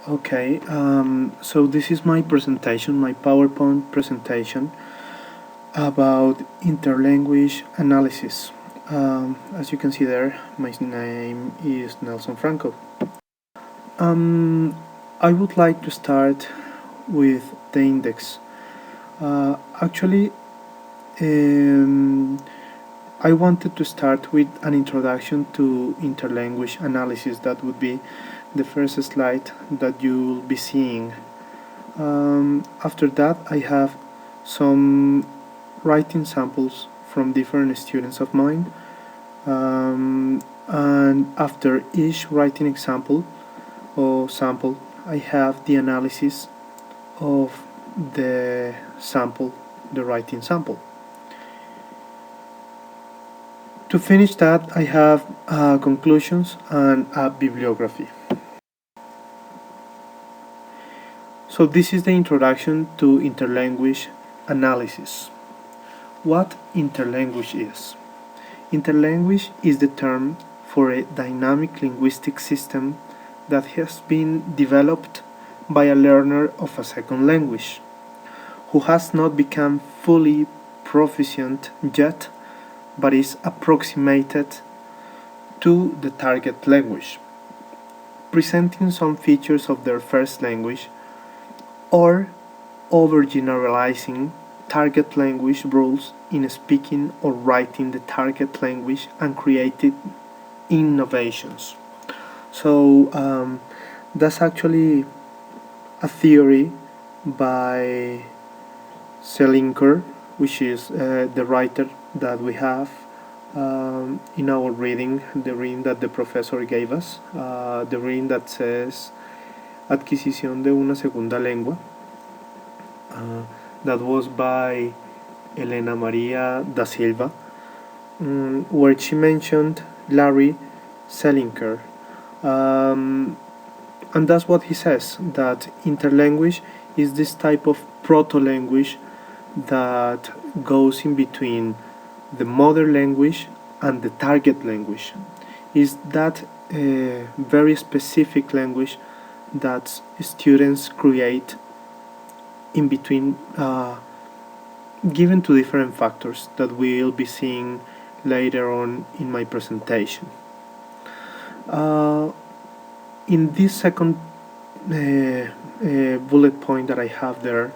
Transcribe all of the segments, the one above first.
Okay, so this is my presentation, my PowerPoint presentation about interlanguage analysis. As you can see there, my name is Nelson Franco. I would like to start with the index. Actually, I wanted to start with an introduction to interlanguage analysis. That would be the first slide that you'll be seeing. After that, I have some writing samples from different students of mine, and after each writing example or sample, I have the analysis of the sample, the writing sample. To finish that, I have conclusions and a bibliography. So this is the introduction to interlanguage analysis. What interlanguage is? Interlanguage is the term for a dynamic linguistic system that has been developed by a learner of a second language who has not become fully proficient yet, but is approximated to the target language, presenting some features of their first language or overgeneralizing target language rules in speaking or writing the target language and creating innovations. So that's actually a theory by Selinker, which is the writer that we have in our reading, the reading that the professor gave us, the reading that says Adquisición de una segunda lengua, that was by Elena Maria da Silva, where she mentioned Larry Selinker. And that's what he says, that interlanguage is this type of proto-language that goes in between the mother language and the target language. Is that very specific language that students create in between, given to different factors that we'll be seeing later on in my presentation. In this second bullet point that I have there,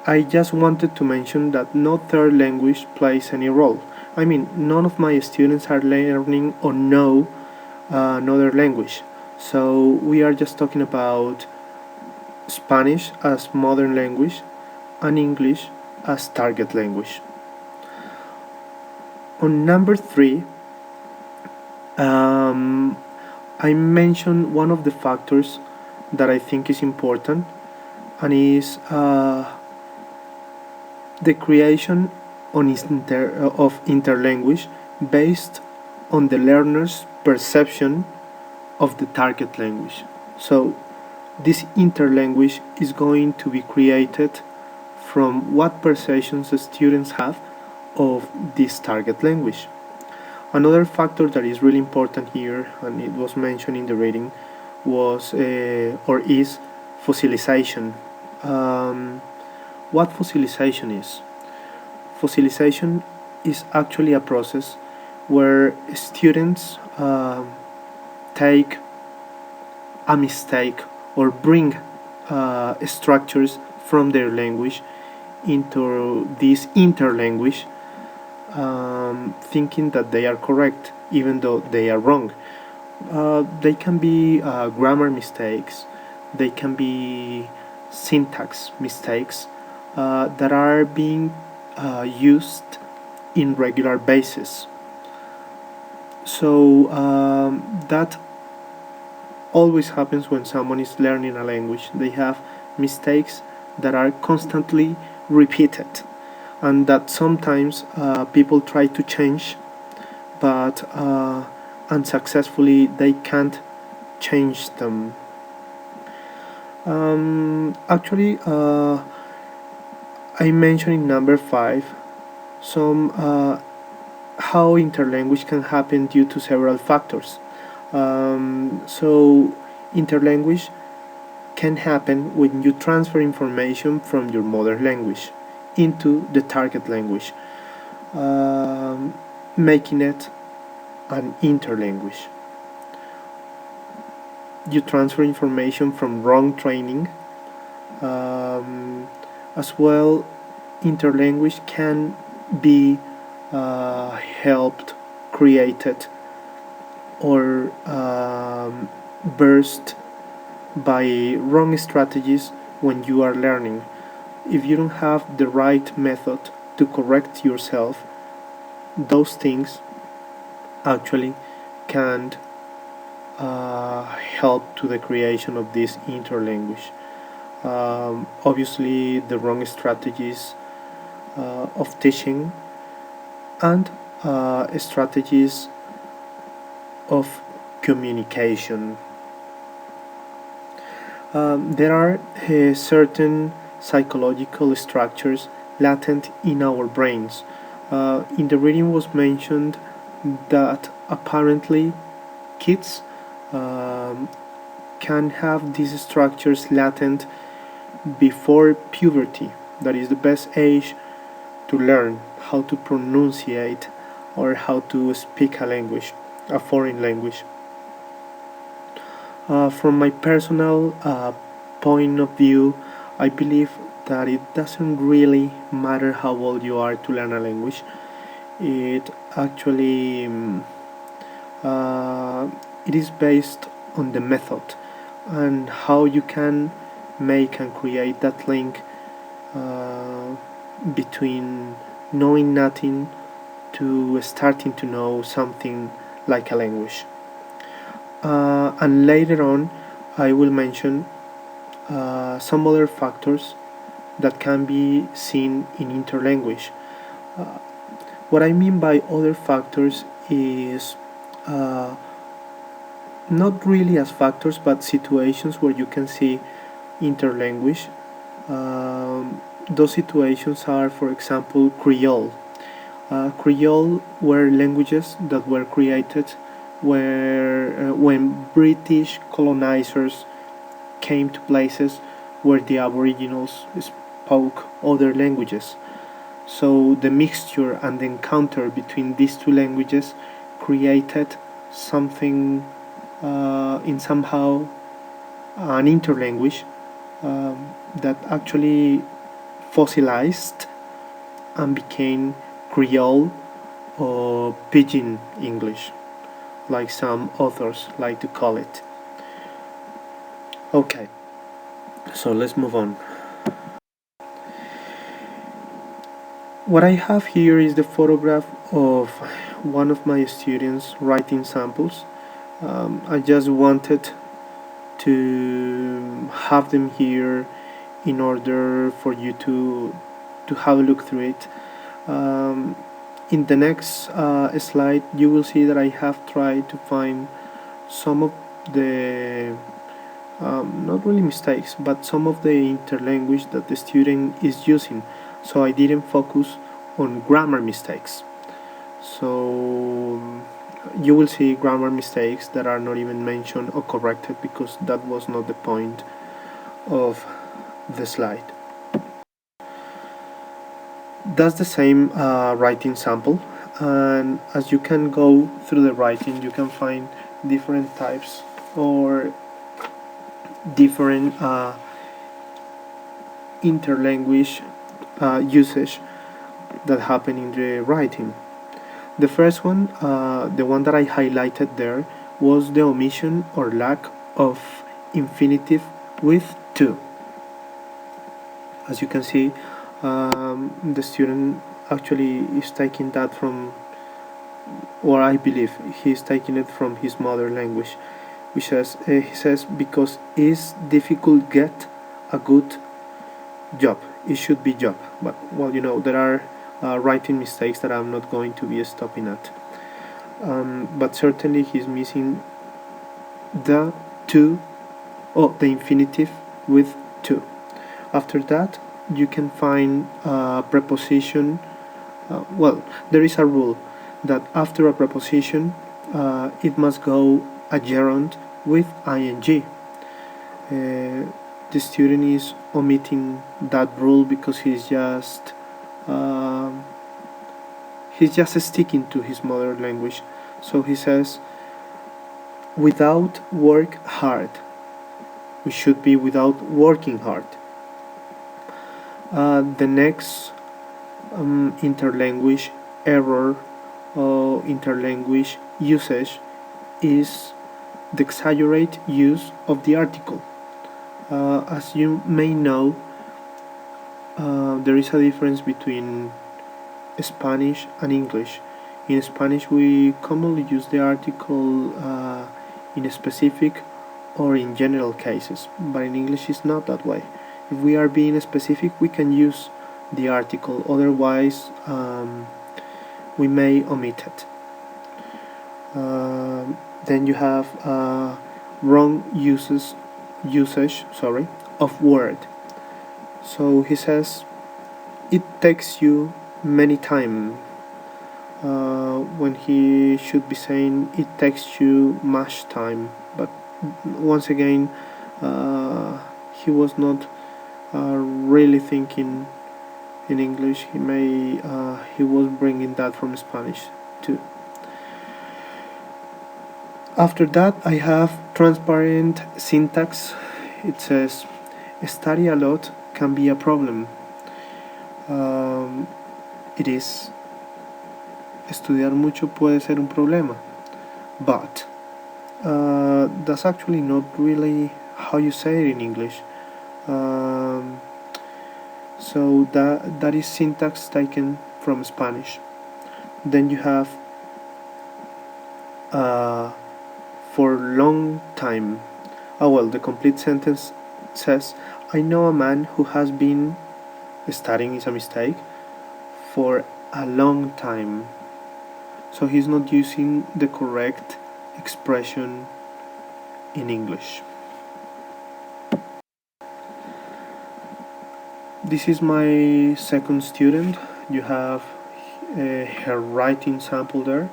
I just wanted to mention that no third language plays any role. I mean, none of my students are learning or know another language. So we are just talking about Spanish as modern language and English as target language. On number 3, I mentioned one of the factors that I think is important, and is the creation of interlanguage based on the learner's perception of the target language. So this interlanguage is going to be created from what perceptions the students have of this target language. Another factor that is really important here, and it was mentioned in the reading, was or is fossilization. What fossilization is? Fossilization is actually a process where students take a mistake or bring structures from their language into this interlanguage, thinking that they are correct even though they are wrong. They can be grammar mistakes, they can be syntax mistakes that are being used in regular basis. So that always happens when someone is learning a language. They have mistakes that are constantly repeated, and that sometimes people try to change, but unsuccessfully they can't change them. Actually, I mentioned in number 5 some how interlanguage can happen due to several factors. So Interlanguage can happen when you transfer information from your mother language into the target language, making it an interlanguage. You transfer information from wrong training. As well, interlanguage can be helped, created, or burst by wrong strategies when you are learning. If you don't have the right method to correct yourself, those things actually can help to the creation of this interlanguage. Obviously, the wrong strategies of teaching and strategies of communication. There are certain psychological structures latent in our brains. In the reading was mentioned that apparently kids can have these structures latent before puberty. That is the best age to learn how to pronunciate or how to speak a language, a foreign language. From my personal point of view, I believe that it doesn't really matter how old you are to learn a language. It actually it is based on the method and how you can make and create that link between knowing nothing to starting to know something like a language. And later on, I will mention some other factors that can be seen in interlanguage. What I mean by other factors is not really as factors, but situations where you can see interlanguage. Those situations are, for example, Creole. Creole were languages that were created when British colonizers came to places where the Aboriginals spoke other languages. So the mixture and the encounter between these two languages created something in somehow an interlanguage that actually fossilized and became Creole or Pidgin English, like some authors like to call it. Okay, so let's move on. What I have here is the photograph of one of my students writing samples. I just wanted to have them here in order for you to have a look through it. In the next slide, you will see that I have tried to find some of the not really mistakes, but some of the interlanguage that the student is using. So I didn't focus on grammar mistakes. So you will see grammar mistakes that are not even mentioned or corrected because that was not the point of the slide. That's the same writing sample, and as you can go through the writing, you can find different types or different interlanguage usage that happen in the writing. The first one, the one that I highlighted there, was the omission or lack of infinitive with to. As you can see, the student actually is taking that from, or I believe he's taking it from his mother language, which says he says because it's difficult get a good job. It should be job, but well, you know, there are writing mistakes that I'm not going to be stopping at. But certainly he's missing the to, or the infinitive with to. After that, you can find preposition. Well, there is a rule that after a preposition, it must go adjourned with ing. the student is omitting that rule because um, he's just sticking to his mother language. So he says, without work hard. We should be without working hard. The next interlanguage error or interlanguage usage is the exaggerate use of the article. As you may know, there is a difference between Spanish and English. In Spanish, we commonly use the article in specific or in general cases, but in English it's not that way. If we are being specific, we can use the article, otherwise we may omit it. Then you have wrong usage of word. So he says, it takes you many time, when he should be saying it takes you much time. But once again, he was not really thinking in English. He was bringing that from Spanish too. After that, I have transparent syntax. It says, study a lot can be a problem. It is. Estudiar mucho puede ser un problema. But that's actually not really how you say it in English. So that is syntax taken from Spanish. Then you have for long time. The complete sentence says, I know a man who has been studying, is a mistake, for a long time. So he's not using the correct expression in English. This is my second student. You have her writing sample there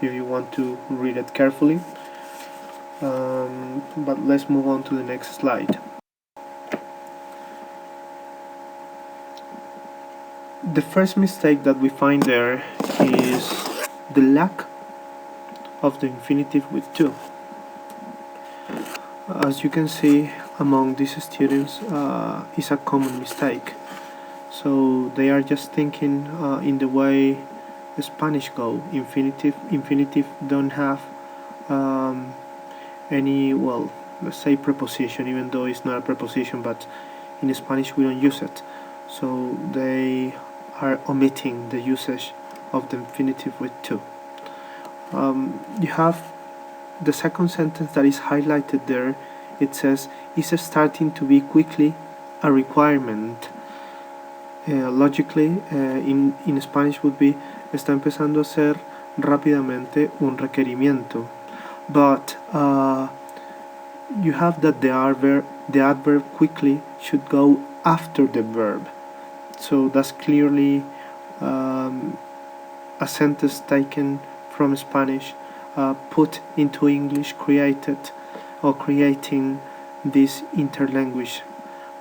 if you want to read it carefully. But let's move on to the next slide. The first mistake that we find there is the lack of the infinitive with to. As you can see, among these students is a common mistake. So they are just thinking in the way Spanish go. Infinitive don't have any, let's say preposition, even though it's not a preposition, but in Spanish we don't use it. So they are omitting the usage of the infinitive with to. You have the second sentence that is highlighted there. It says, is starting to be quickly a requirement. Logically, in Spanish would be, está empezando a ser rápidamente un requerimiento. But you have that the adverb quickly should go after the verb. So that's clearly a sentence taken from Spanish, put into English, creating this interlanguage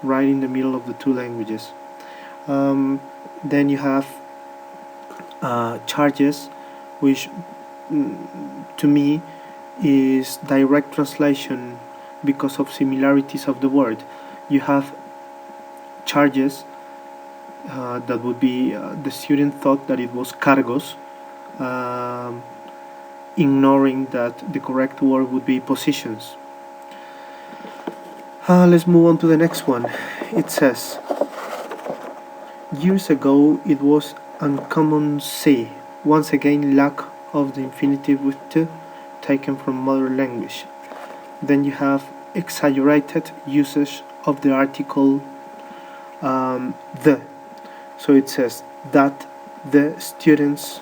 right in the middle of the two languages. Then you have charges, which to me is direct translation because of similarities of the word. You have charges that would be, the student thought that it was cargos, ignoring that the correct word would be positions. Let's move on to the next one. It says, years ago it was uncommon see. Once again, lack of the infinitive with to, taken from mother language. Then you have exaggerated usage of the article the. So it says that the students.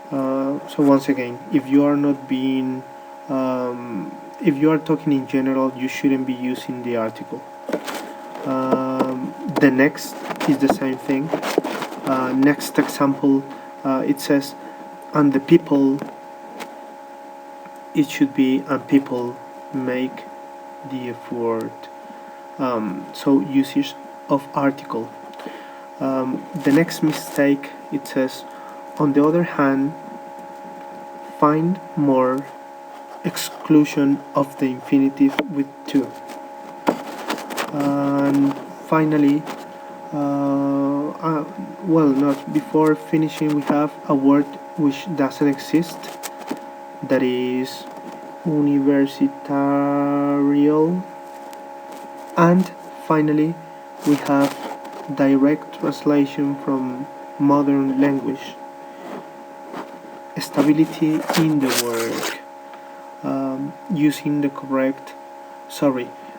So once again, if you are not being, if you are talking in general, you shouldn't be using the article. The next is the same thing. Next example, it says, and the people. It should be, and people make the effort So usage of article. The next mistake, it says, on the other hand, find more exclusion of the infinitive with to. And finally, well, not before finishing, we have a word which doesn't exist, that is universitarial. And finally, we have direct translation from modern language, stability in the work, using the correct,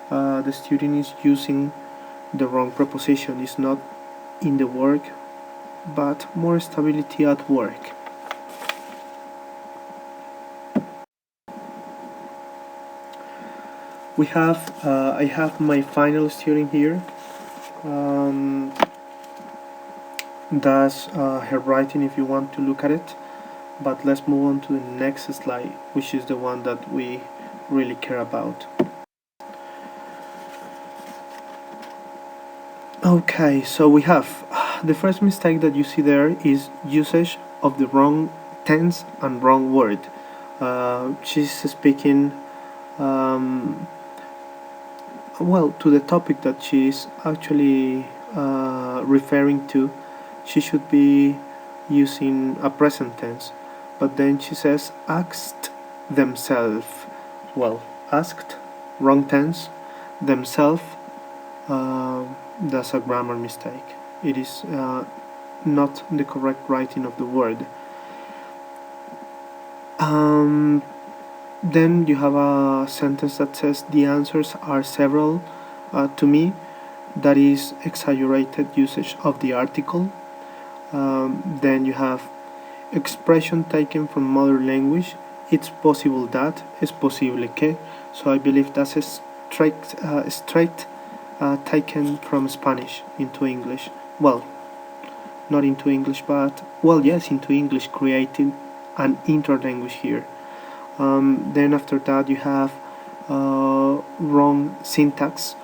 the student is using the wrong preposition. It's not in the work, but more stability at work. We have, I have my final student here. That's her writing if you want to look at it. But let's move on to the next slide, which is the one that we really care about. Okay, so we have the first mistake that you see there is usage of the wrong tense and wrong word. She's speaking well, to the topic that she's actually referring to. She should be using a present tense, but then she says asked themselves. Well, asked, wrong tense, themselves, that's a grammar mistake. It is not the correct writing of the word. Then you have a sentence that says the answers are several. To me, that is exaggerated usage of the article. Then you have expression taken from mother language. It's possible that, es posible que. So I believe that's a straight taken from Spanish into English. Well, not into English, but well, yes, into English, creating an interlanguage here. Then after that you have wrong syntax,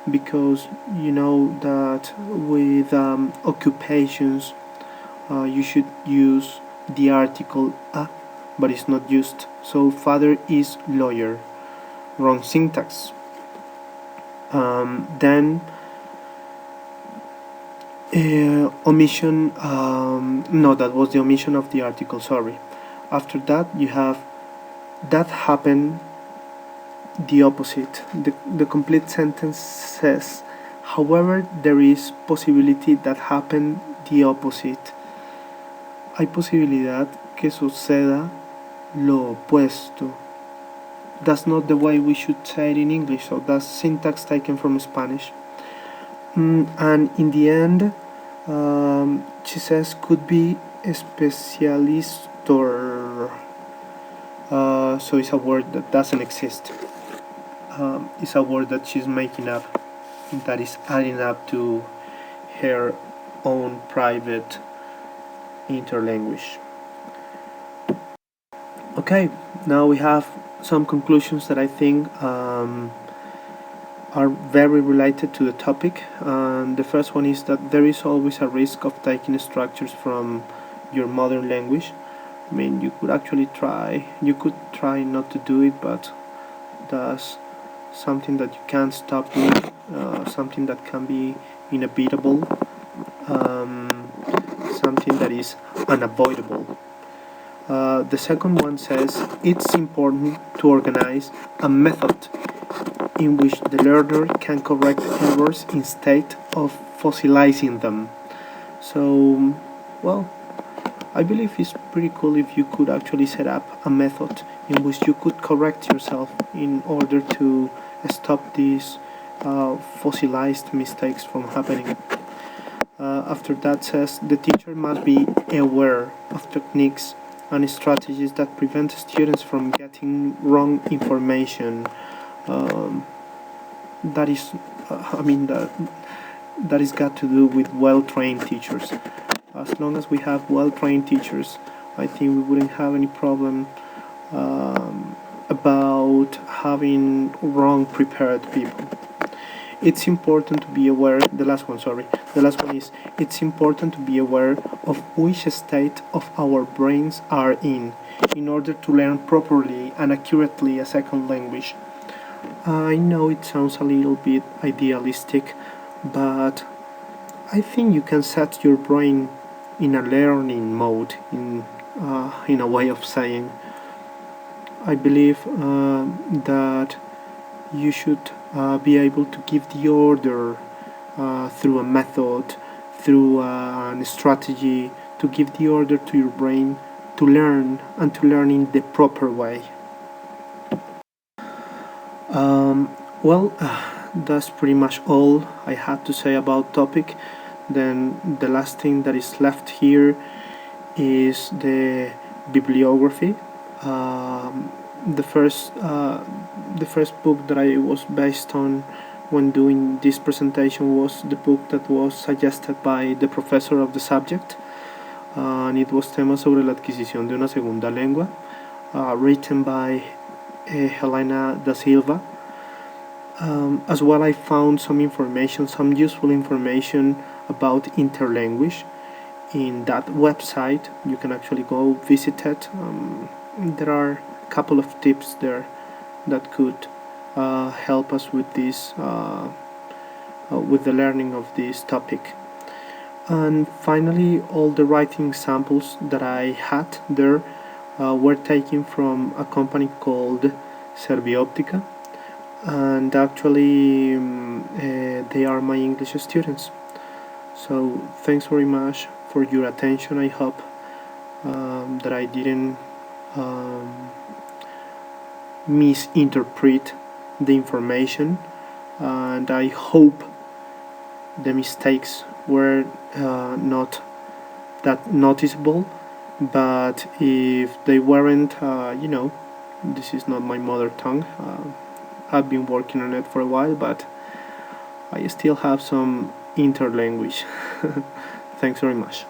because you know that with occupations you should use the article a, but it's not used. So father is lawyer, wrong syntax. Then omission, no, that was the omission of the article, sorry. After that you have that happened, the opposite. The complete sentence says, however, there is possibility that happen the opposite. Hay posibilidad que suceda lo opuesto. That's not the way we should say it in English, so that's syntax taken from Spanish. And in the end, she says could be especialistor. So it's a word that doesn't exist. It's a word that she's making up, that is adding up to her own private interlanguage. Okay, now we have some conclusions that I think are very related to the topic. The first one is that there is always a risk of taking structures from your mother language. I mean, you could try not to do it, but that's something that you can't stop doing, something that can be inevitable, something that is unavoidable. The second one says it's important to organize a method in which the learner can correct errors instead of fossilizing them. So, well, I believe it's pretty cool if you could actually set up a method in which you could correct yourself in order to stop these fossilized mistakes from happening. After that says the teacher must be aware of techniques and strategies that prevent students from getting wrong information. That is, that is got to do with well-trained teachers. As long as we have well-trained teachers, I think we wouldn't have any problem about having wrong prepared people. it's important to be aware. The last one, sorry. The last one is it's important to be aware of which state of our brains are in order to learn properly and accurately a second language. I know it sounds a little bit idealistic, but I think you can set your brain in a learning mode, in a way of saying. I believe that you should be able to give the order through a method, through a strategy, to give the order to your brain to learn and to learn in the proper way. Well, that's pretty much all I had to say about topic. Then the last thing that is left here is the bibliography. The first book that I was based on when doing this presentation was the book that was suggested by the professor of the subject, and it was Temas sobre la adquisición de una segunda lengua, written by Helena da Silva. As well, I found some information, some useful information about Interlanguage in that website. You can actually go visit it. There are a couple of tips there that could help us with this, with the learning of this topic. And finally, all the writing samples that I had there were taken from a company called Servioptica, and actually they are my English students. So thanks very much for your attention. I hope that I didn't misinterpret the information, and I hope the mistakes were not that noticeable, but if they weren't, this is not my mother tongue. I've been working on it for a while, but I still have some interlanguage. Thanks very much.